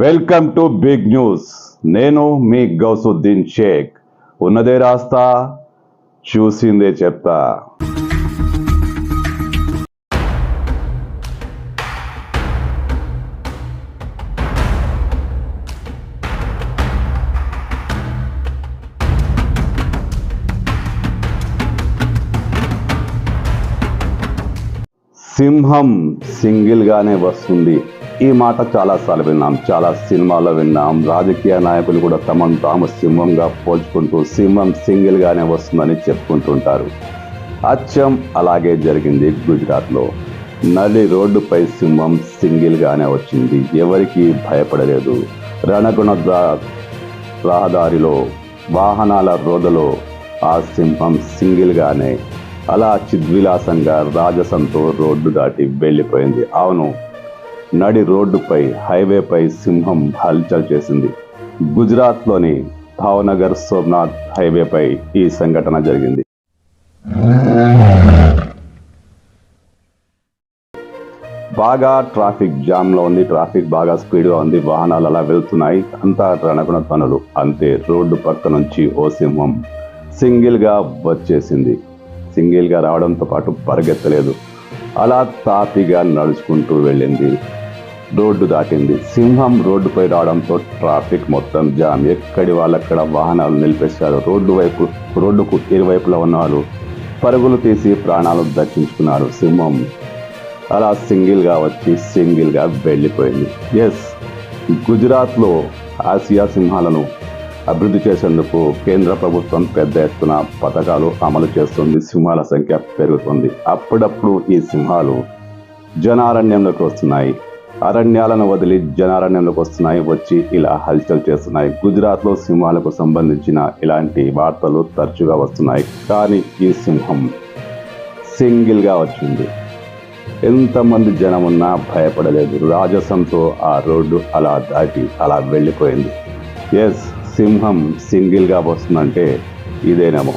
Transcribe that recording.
Welcome to big news. నేను మీ గౌసుద్దీన్ షేక్. ఉన్నదే రాస్తా, చూసిందే చెప్తా. సింహం సింగిల్ గానే వస్తుంది. ఈ మాట చాలాసార్లు విన్నాం, చాలా సినిమాల్లో విన్నాం. రాజకీయ నాయకులు కూడా తమను తాము సింహంగా పోల్చుకుంటూ సింహం సింగిల్ గానే వస్తుందని చెప్పుకుంటుంటారు. అచ్చం అలాగే జరిగింది గుజరాత్లో. నడి రోడ్డుపై సింహం సింగిల్ గానే వచ్చింది. ఎవరికి భయపడలేదు. రణగుణ రహదారిలో, వాహనాల రోదలో ఆ సింహం సింగిల్ గానే అలా చిద్విలాసంగా రాజసంతో రోడ్డు దాటి వెళ్ళిపోయింది. అవును, నడి రోడ్డుపై, హైవేపై సింహం హల్చల్ చేసింది. గుజరాత్లోని భావనగర్ సోమనాథ్ హైవేపై ఈ సంఘటన జరిగింది. బాగా ట్రాఫిక్ జామ్లో ఉంది. ట్రాఫిక్ బాగా స్పీడ్గా ఉంది. వాహనాలు అలా వెళ్తున్నాయి. అంతా రణగుణ పనులు. అంతే, రోడ్డు పక్క నుంచి ఓ సింహం సింగిల్గా వచ్చేసింది. సింగిల్గా రావడంతో పాటు పరిగెత్తలేదు. అలా తాపిగా నడుచుకుంటూ వెళ్ళింది. రోడ్డు దాటింది. సింహం రోడ్డుపై రావడంతో ట్రాఫిక్ మొత్తం జామ్. ఎక్కడి వాళ్ళక్కడ వాహనాలు నిలిపేశారు. రోడ్డుకు ఇరువైపులా ఉన్నవాళ్ళు పరుగులు తీసి ప్రాణాలు దక్కించుకున్నారు. సింహం అలా సింగిల్గా వచ్చి సింగిల్గా వెళ్ళిపోయింది. ఎస్, గుజరాత్లో ఆసియా సింహాలను అభివృద్ధి చేసేందుకు కేంద్ర ప్రభుత్వం పెద్ద ఎత్తున పథకాలు అమలు చేస్తుంది. సింహాల సంఖ్య పెరుగుతుంది. అప్పుడప్పుడు ఈ సింహాలు జనారణ్యంలోకి వస్తున్నాయి. అరణ్యాలను వదిలి జనారణ్యంలోకి వస్తున్నాయి. వచ్చి ఇలా హల్చల్ చేస్తున్నాయి. గుజరాత్లో సింహాలకు సంబంధించిన ఇలాంటి వార్తలు తరచుగా వస్తున్నాయి. కానీ ఈ సింహం సింగిల్గా వచ్చింది. ఎంతమంది జనం ఉన్నా భయపడలేదు. రాజసంతో ఆ రోడ్డు అలా దాటి అలా వెళ్ళిపోయింది. ఎస్, సింహం సింగిల్గా వస్తుందంటే ఇదేనేమో.